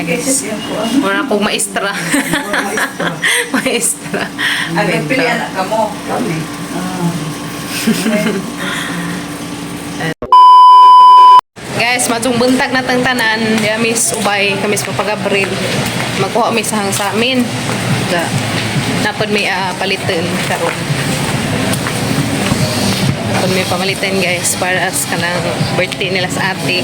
Wala akong maestra. Maestra. Ang pilihan ka mo. Kami. Guys, matong buntag na tang tanan. Diya mis ubay, kamis papagabril. Magkuha mi sa hang sa amin. Napod may palitin karon. Napod may pamalitin guys para as kanang birthday nila sa ate.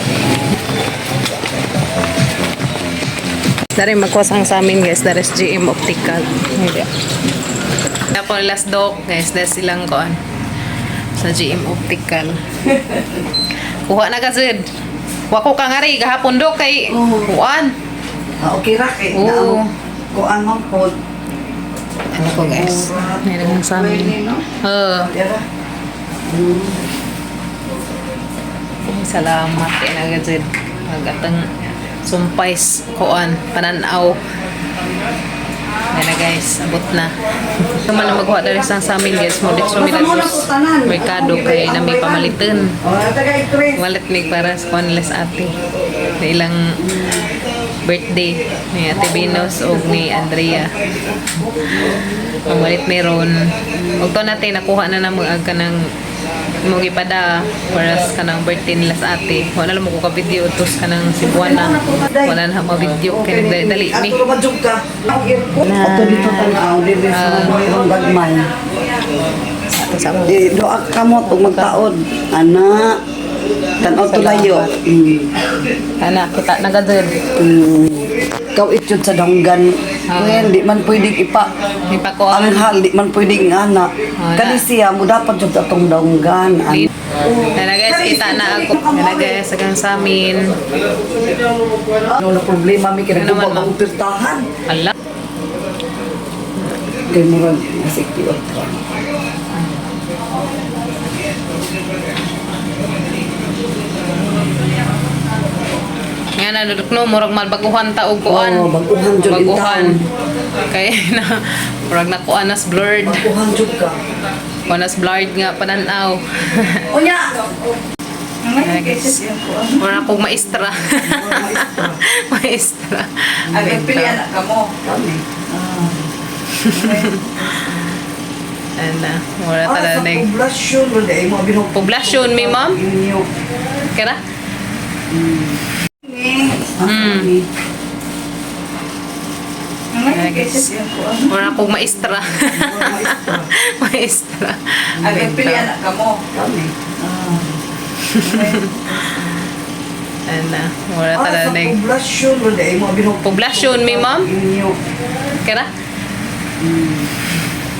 Dari magkuha sa hang sa amin guys, dari GM Optical. Tapos last dog guys, dari silang kuan sa GM Optical. Kuha na gazid. Kuha ko kangari gahapon do kay kuan. Okay ra kay Oo. kuan mo po. Ano ko guys? Meron ng sa amin. Salamat kay na gazid. Magatang sumpais kuan pananaw. Yan na guys, abot na. Naman na magkuha dahil sa amin guys. Modit sumilagos merkado kay nami pamalitin. Walit mig para sa kanila sa ate. Na ilang birthday ni Ate Venus o ni Andrea. Ang walit meron. Huwag to natin nakuha na naman ang kanang mong ipada para sa kanang birthday nila sa ate. Wala lang mo ko ka-video tos kanang Cebuana. Wala na ma-video kaya nagdali mi. Ato majug ka. Ato dito tanaw dili sa mga gagmay. Di doa ka mo tug magtaod. Ana tanaw tulayo. Ana kita nagadud. Ikaw ityod sa danggan. Ngayon, di man pwedeng Ipako ang hal, di man pwedeng ana. Kani siya mo dapat jud atong danggan. Nana guys, kita na ako. Nana guys, agang sa amin. Ano problema mi kaya Ano naman, ko ma'am? utirtahan. Ala. Kay murag masikti Nga na duduk no, murag malbaguhan ta og kuan. baguhan jud in Baguhan. town. Kaya na, murag na kuan nas blurred. Baguhan jud ka. Kuan nas blurred nga pananaw. Unya. Mura akong maestra. Maestra. Ang pilihan ka mo. Kami. Ana, mura talaga Sa nag poblasyon wala ay mo binok. poblasyon mi ma'am. Kara? Mura akong maestra. Maestra. Ang pilihan ka mo. Kami. Ana, mura talaga Sa nag poblasyon wala ay mo binok. poblasyon mi ma'am. Kara?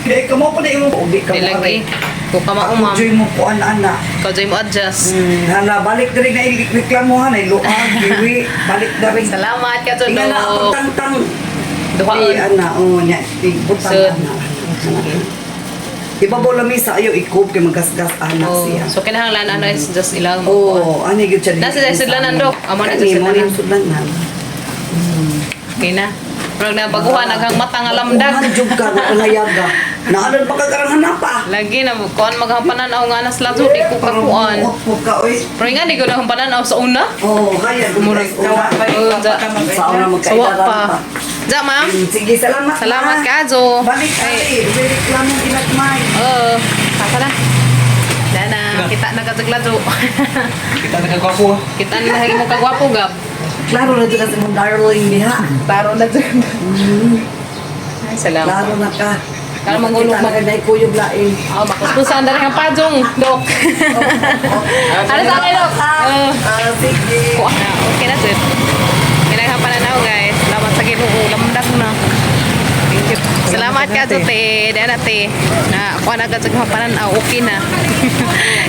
Kaya ka mo pa na imo ubi ka mo. Nilagay. Kung kama ma'am. Joy mo po ana. Kau mo adjust. Hala, balik na rin na reklamuhan ay luang, kiwi, balik na rin. Salamat ka to Tingnan na ako do. tang-tang. Duha. Ana, niya, butang Sud. ana. Iba bo lami sa ayo ikup kay magasgas ana Oh, siya. so kinahanglan ano is just ilang. Oh, ani gyud siya. Nasa sa sudlanan, Dok. Amo na sa Kani mo sudlanan. yung sudlanan. Okay na. Pero na baguhan naghang mata nga lamdag. Buhan jud ka na pangayaga. Naalan pa kagarangan na pa. Lagi na kuan maghampanan aw nga nas lazo di ko kakuan. Mo ka oy. Pero nga di ko na hampanan aw sa una. Oh, kaya Murag kawa pa sa una Sawa magkaidaran pa. pa. Ja, ma'am. Sige, salamat. Salamat Ma. ka, Jo. Balik ay, reklamo ginagmay. Oh, saka na. Dana, kita nagkatagla, Jo. Kita nagkagwapo. Kita na lagi mo kagwapo, Gab. Klaro na dyan sa mong darling niya. Taro na dyan. Ay, salamat. Klaro na ka. Kala mangulog Makita na kay Kuyog Laing. Oh, makuspusan dali ang pajong, Dok. Ano sa akin, Dok? Sige. Okay na, sir. Pinaghampanan na ako, guys. Salamat sa ginoo. Lamdag na. Thank you. Salamat ka, Jote. Dahil nate. Na, kuha na ka sa hampanan. Okay na.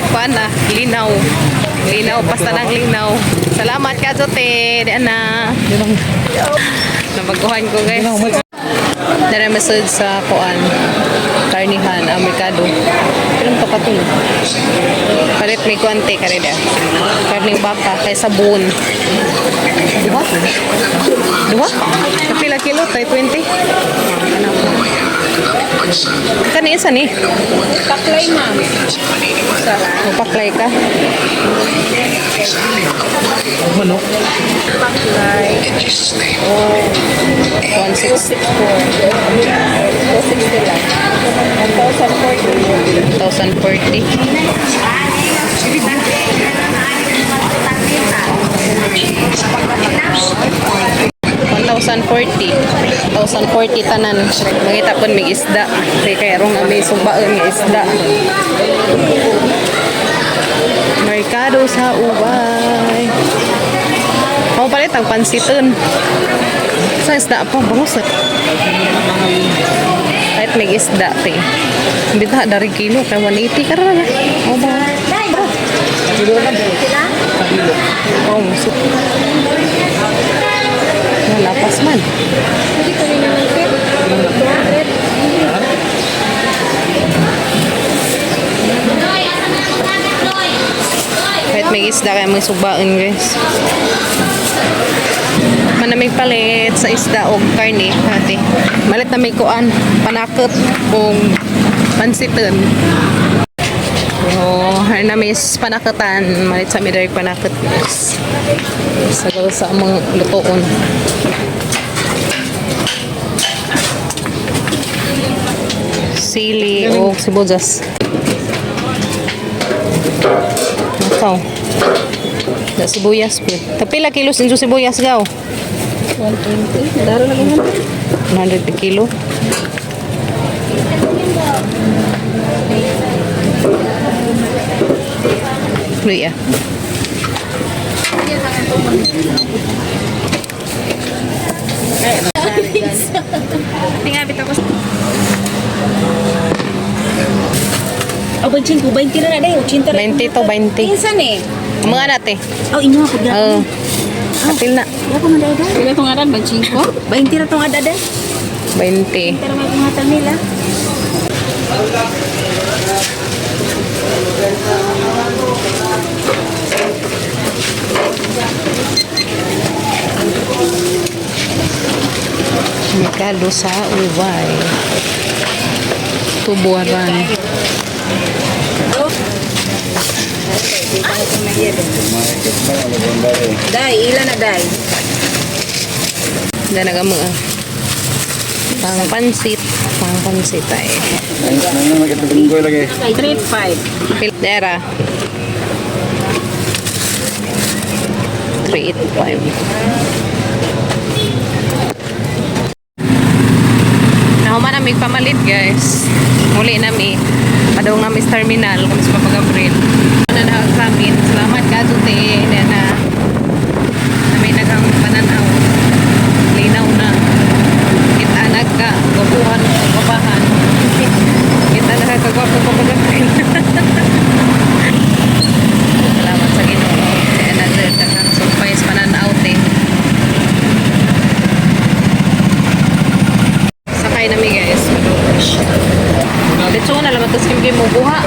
Kuha na. Linaw. Linaw. Basta ng linaw. Salamat ka, Jote. Dahil na. Nabaguhan ko, guys. Dara message sa kuan karnihan Amerikado. Pero to katong palit may kuante karida. Karning baka kay sabon. Duha? Duha? Kapila kilo tay 20. Kani isa ni? Paklay, ma'am. Paklay ka? Manok. Paklay. 160. 260 lang. 1,040. 1,040. $1,040 tanan. Mangita pun may isda. Kaya rong may sumbaan nga isda. Merkado sa Ubay. Mau palit ang pansiton. Sa isda pa bangus. Kahit may isda te. Bita dari kilo kay 180 ka na. Oh ba? Oh, musuh. Lapas man. Kahit may isda kaya may subain guys. Manamig palit sa isda o karne hati. Malit na may kuan panakot kung pansitan. Oh, na may panakatan malit sa miday panakot guys. Sa mga lutoon. Sili o sibuyas. Ikaw. Da sibuyas po. Kapila kilos inso sibuyas gaw? 120. Daro lagi man. 100 per kilo. Luya. Tingnan bitaw ko. Oh, bancing ko 20 na na 80 na. 20 to 20. Insan eh. Mga nate. Oh, inyo ako dapat. Oh. Kapil na. Ako man dada. Pila tong aran bancing ko? 20 ra tong adada. 20. Pero may pangatan nila. Merkado sa Ubay. Tubuaran. Dai, ilan na dai? Dan agak mga pang pansit ay. Street 5. Pildera. 385. Nahuman na may pamalit guys. Muli na may padaw nga Miss Terminal kung sa Papagabril. Na nakakramin. Salamat ka Tute na may nagang pananaw. Linaw na. Kita nagka gabuhan o kabahan. Kita nakakagwapo Papagabril. Salamat sa Ginoo. Si another dagang surprise pananaw te. Sakay nami guys. Dito na lang ito skim mo buha.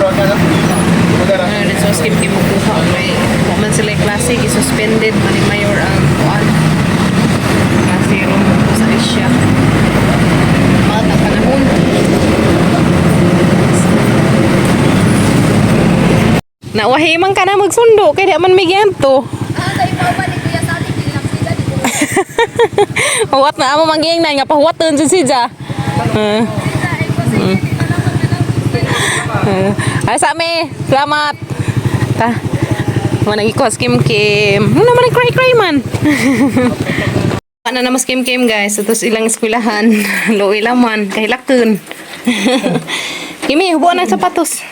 Dito skim mo buha. May man sila klase i-suspended mani mayor ang kuan. Klase ron sa Asia. Mahal na panahon. Nawahi man ka na magsundo kaya di man may giyanto. Huwat na amo mangging na nga pahuwatan si Sija. Ay sa me, selamat. Ta. Mana ikos kim-kim. Ano naman cry man. Ano naman kim-kim guys. Ito ilang eskwelahan. Loy laman kahilakton. Kimi, hubo na sapatos.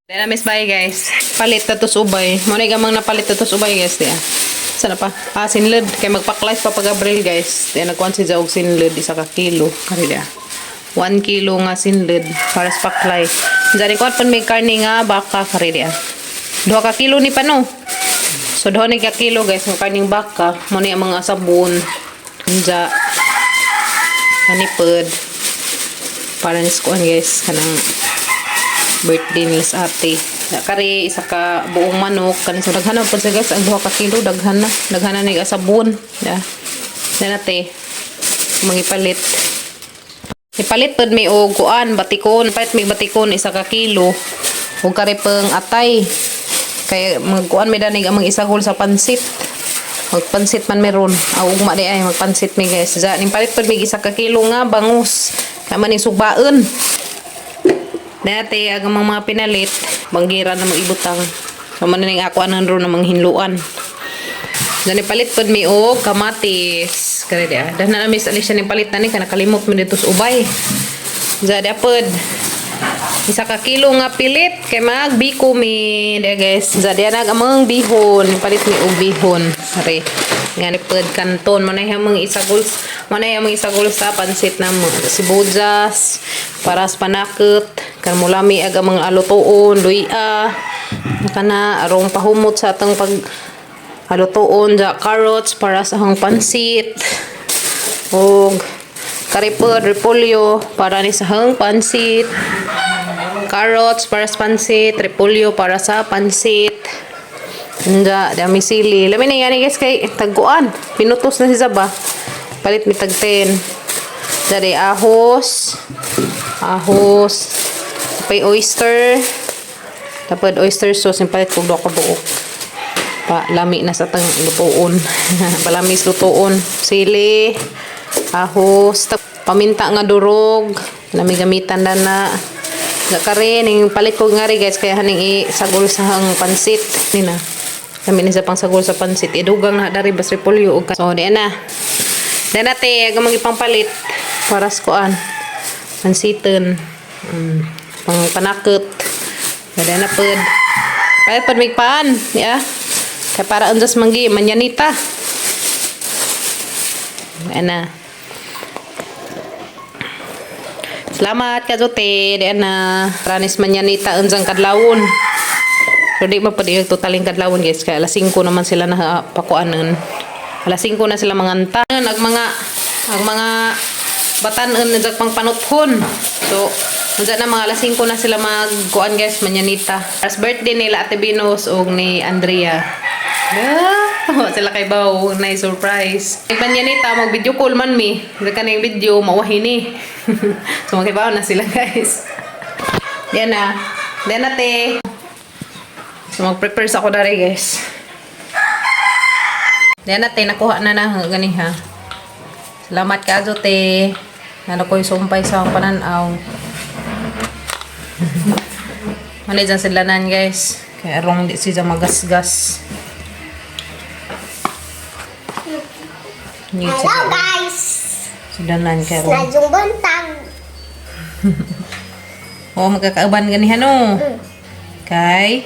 Dala miss bye guys. Palit tatos ubay. Mo na gamang napalit tatos ubay guys dia. Sana pa? Sinled. Kaya magpa-class pa pag-Abril guys. Kaya nagkuhan si Jaog sinled. Isa ka kilo. Kari dia. 1 kilo nga sinled. Para sa paklay. Dari kuhat pan may karne nga baka. Kari dia. 2 ka kilo ni pano. So 2 ka kilo guys. Ng karning baka. Muna yung mga sabon. Kanja. Kanipod. Para niskuhan guys. Kanang birthday nila sa ate. Kari isa ka buong manok kani so daghan po sa guys ang 2 ka kilo daghan na ni sabon ya. Dan ate mangipalit Ipalit pod mi og kuan batikon, palit mi batikon isa ka kilo. Ug kare pang atay. Kay magkuan mi danig amang isagol sa pansit. Magpansit man meron. Ugma di ay magpansit mi guys. Ja ning palit pod mi isa ka kilo nga bangus. Kama ning sugbaen. Dati ang mga pinalit, banggira na mag-ibutang. Kaman ning ako anan ron na manghinluan. Dani palit pod mi og kamatis. Kare dia. Dan na miss ali siya ning palit na ni kana kalimot mi dito sa ubay. Jadi pod isa ka kilo nga pilit kay magbiko mi dia guys. Jadi nag amang bihon, palit mi og bihon. Are. Ngani pod kanton manay amang isagol, manay amang isagol sa pansit na mo. Sibuyas, paras panakot, kan mulami aga mga alutoon, luya. Kana arong pahumot sa atong pag alutoon ja carrots para sa hang pansit. Og karipod repolyo para ni sa hang pansit. Carrots para sa pansit, repolyo para sa pansit. Nda dami sili. Lamin na yan guys kay tagkuan. Pinutos na si Zaba. Palit mi tag 10. Dari ahos. Ahos. Pay oyster. Tapos oyster sauce yung palit kog ka buok. Pa lami na sa tang lutuon. Palamis lutuon. Sili, ahos, paminta nga durog. Lami gamitan na. Ga kare ning palit ko nga ri guys kaya haning isagol sa hang pansit ni na. Kami ni sa pangsagol sa pansit idugang na dari bas repolyo og so di na. Then ate aga magi pangpalit para sa kuan. Pansiton. Pang panakot. Ada na pod. Palit pod mig paan, ya. Kay para undas manggi manyanita. Ana. Selamat ka Jote, di na ranis manyanita unjang kadlawon. So di pa pwede totaling kadlawon guys, kaya alas 5 naman sila na pakuanan. Alas 5 na sila manganta. Ang mga batanon na pang panuthon. So Muna na mga alas 5 na sila magkuan guys, manyanita. As birthday nila Ate Binos o ni Andrea. Sila kay Bao, na surprise. Manyanita, mag video call man mi. Sa kaning video, mawahin ni. So magkibaw na sila guys. Yan na. Yan na te. So mag-prepare sa ako dari guys. Yan na te, nakuha na na gani ha. Salamat ka te. Nalo ko sumpay sa pananaw. Mali dyan sila nan guys. Kaya arong di siya magasgas. Hello guys! Sila nan kaya arong. Najong buntag. Oo, magkakaaban ganihan o. Kay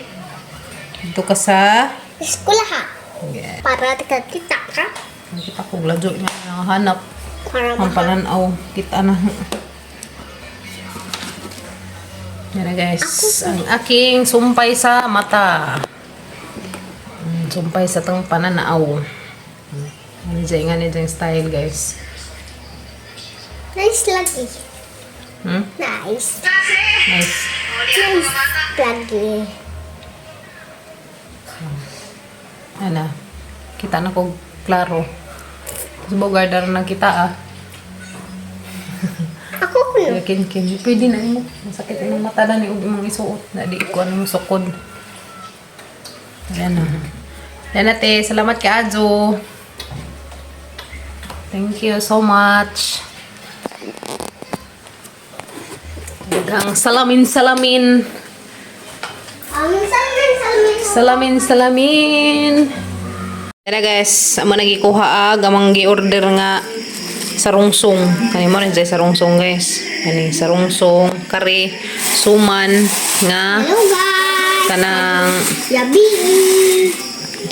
dito ka sa Eskwela ha. yeah. Para kita ka. Kita ko gladyo niya hanap. Para Ang pananaw. Kita na. Yan na guys. Ang aking sumpay sa mata. Sumpay sa tang pananaw. Ano dyan nga niya style guys. Nice lagi. Nice. Nice. Nice lagi. Ano. Kita na ko klaro. Subogar dar na kita ah. Ako ko no. Kin pwede na mo. Masakit ang mata na ni ug imong isuot na di ko ano sukod. Ayan na. Yan ate, salamat ka Adjo. Thank you so much. Dagang salamin. Salamin. Yan na guys, amo nagikuha amang gi-order nga sarungsong. Kani mo rin sarungsong guys. Kani sarungsong, kare, suman nga Hello guys! kanang Yabi!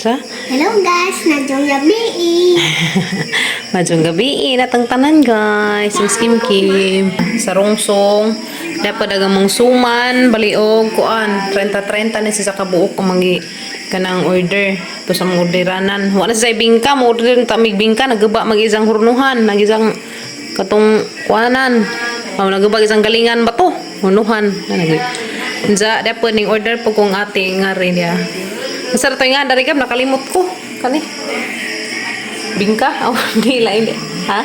sa Hello guys! Najong yabi! Majong gabi natang tanan guys. Yung Kim. Sarungsong. Dapat dagamang suman, baliog, kuan. 30-30 na siya sa kabuok kung mangi kanang order. To sa mga orderanan. Wala sa bingka, mo order ta mig bingka, nagaba mag-isang hurnuhan, nag-isang katong kuanan. Nagaba isang galingan ba to? Hurnuhan. Nja, dapat ning order po kung ating nga rin ya. Masarap tayo nga, dari ka, nakalimot ko. Kani? Bingka? Oh, hindi. Ha?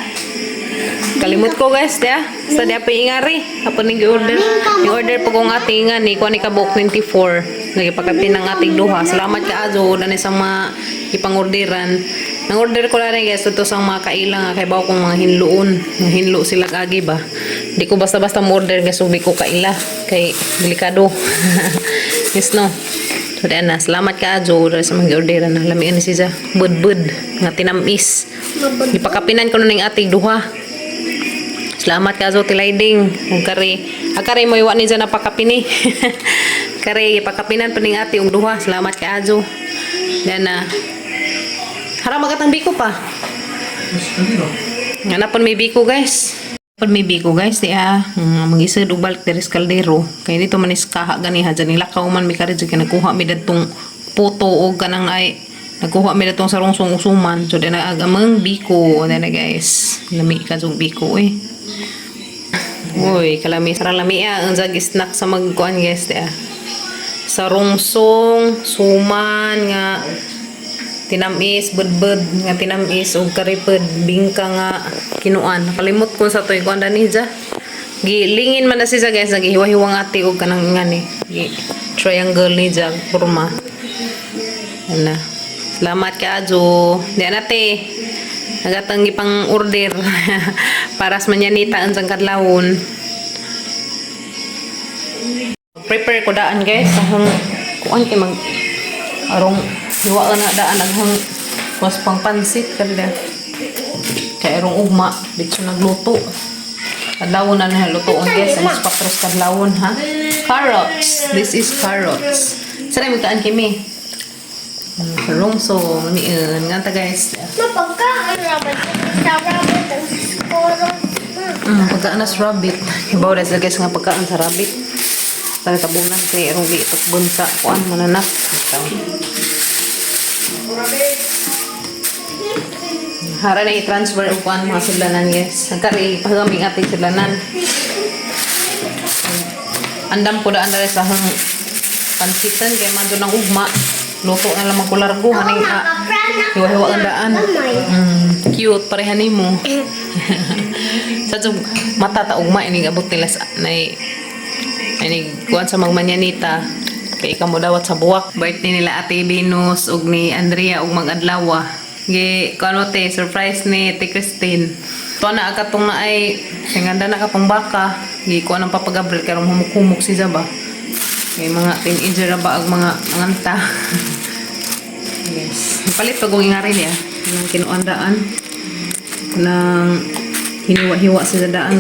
Kalimut ko guys, dia. Sa dia pa ingari. Apo ning order. Ni order po kong ating ni kuan ni kabuk 24. Lagi pagkapi ng ating duha. Salamat ka ajo dani sa mga ipangorderan. Nang order ko lang guys ito sa mga kailang kay bawo kong mga hinluon. Mga hinlo sila agi ba. Di ko basta-basta mo order guys ubi ko kaila kay delikado. Yes no. So dan na salamat ka ajo sa mga orderan na lami ni siya. Bud nga tinamis. Ipakapinan ko na ning ating duha. Salamat ka zo tilayding. Ug kare mo iwa ni dyan na pakapini. Kare ipakapinan pa ning ati ug duha. Salamat ka ajo. Dan na harap magatang biko pa. Nga may biko guys. Pag may biko guys, diya, mag-isad og balik dari sa kaldero. Kaya dito man is kaha ganiha, dyan nilakaw man may karid, dyan nakuha mi datong puto o ganang ay, nakuha mi datong sarong usuman. So, dyan naagamang biko, dyan na guys. Lami ka yung biko eh. Uy, kalami, saralami ang jag snack sa magkuhan guys, diya. Sarungsong, suman, nga, tinamis, budbud nga tinamis o karipod bingka nga kinuan. Nakalimot ko sa toy kuan dani ja. Gilingin man na siya guys, nagihiwa-hiwang ati og kanang ngani. Triangle ni ja forma. Ana. Salamat ka ajo. Di anate. Nagatang gipang order para sa manyanita ang kadlawon. Prepare ko daan guys. Ang kuan kay mag arong hiwa na daan aghang was pang pansit kada kay arong ugma dito nagluto kadlawon na luto ang guys mas patros kadlawon ha. Carrots, this is carrots. Sana mo kaan kimi sarungsong ni nga ta guys. Mapagkaan rabbit. Sa rabbit ang skoro. Pagkaan na sa rabbit ibaw na sa guys nga pagkaan sa rabbit para tabunan kay arong liitok bunsa kuan mananak hara na i-transfer o kuan mga sudlanan guys. Nagkari pagaming ating sudlanan. Andam po daan dali sa hang pansitan kaya man doon ang ugma. Luto na lamang ko largo. Haning hiwa-hiwa ang daan. Cute parehan ni mo. Sa mata ta ugma ini abot nila sa ini kuan sa magmanyanita. Kay ikaw mo dawat sa buwak. Birthday nila Ate Venus ug ni Andrea ug mag-adlaw. Gi kuno te surprise ni Ate Christine. To na akatong na ay singanda na kapang baka. Gi kuan ang papagabril karon humuk-humuk si Zaba. May mga teenager na ba ang mga anganta. Yes. Palit pag kong ingari niya. Nang kinuandaan. Nang hiniwa-hiwa sa daan.